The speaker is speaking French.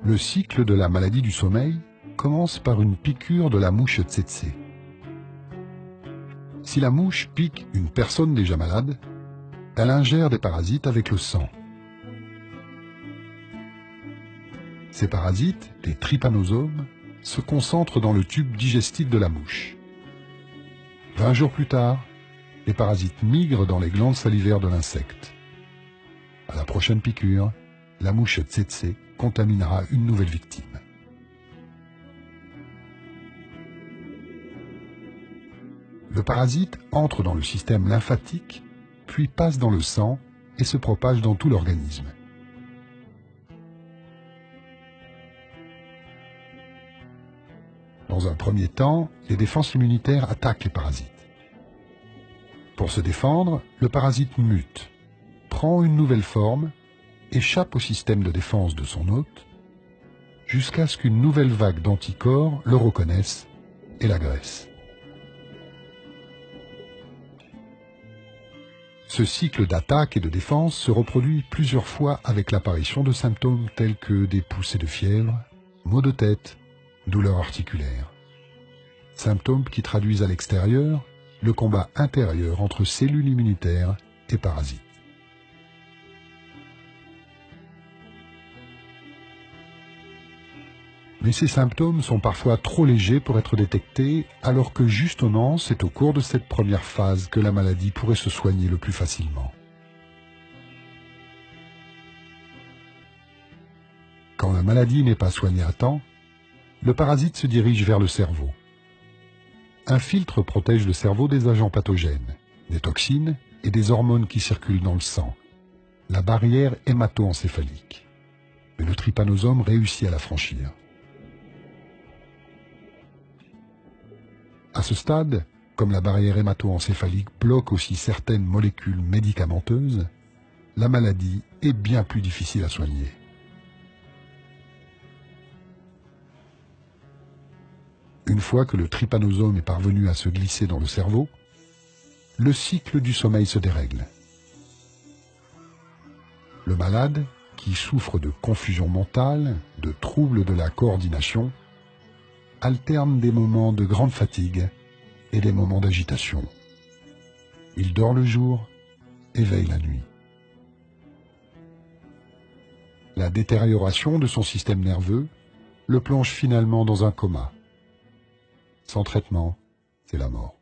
Le cycle de la maladie du sommeil commence par une piqûre de la mouche tsetse. Si la mouche pique une personne déjà malade, elle ingère des parasites avec le sang. Ces parasites, les trypanosomes, se concentrent dans le tube digestif de la mouche. 20 jours plus tard, les parasites migrent dans les glandes salivaires de l'insecte. À la prochaine piqûre, la mouche tsetse contaminera une nouvelle victime. Le parasite entre dans le système lymphatique, puis passe dans le sang et se propage dans tout l'organisme. Dans un premier temps, les défenses immunitaires attaquent les parasites. Pour se défendre, le parasite mute, prend une nouvelle forme, échappe au système de défense de son hôte, jusqu'à ce qu'une nouvelle vague d'anticorps le reconnaisse et l'agresse. Ce cycle d'attaque et de défense se reproduit plusieurs fois avec l'apparition de symptômes tels que des poussées de fièvre, maux de tête, douleurs articulaires. Symptômes qui traduisent à l'extérieur le combat intérieur entre cellules immunitaires et parasites. Mais ces symptômes sont parfois trop légers pour être détectés, alors que justement c'est au cours de cette première phase que la maladie pourrait se soigner le plus facilement. Quand la maladie n'est pas soignée à temps, le parasite se dirige vers le cerveau. Un filtre protège le cerveau des agents pathogènes, des toxines et des hormones qui circulent dans le sang, la barrière hémato-encéphalique. Mais le trypanosome réussit à la franchir. À ce stade, comme la barrière hémato-encéphalique bloque aussi certaines molécules médicamenteuses, la maladie est bien plus difficile à soigner. Une fois que le trypanosome est parvenu à se glisser dans le cerveau, le cycle du sommeil se dérègle. Le malade, qui souffre de confusion mentale, de troubles de la coordination, alterne des moments de grande fatigue et des moments d'agitation. Il dort le jour et veille la nuit. La détérioration de son système nerveux le plonge finalement dans un coma. Sans traitement, c'est la mort.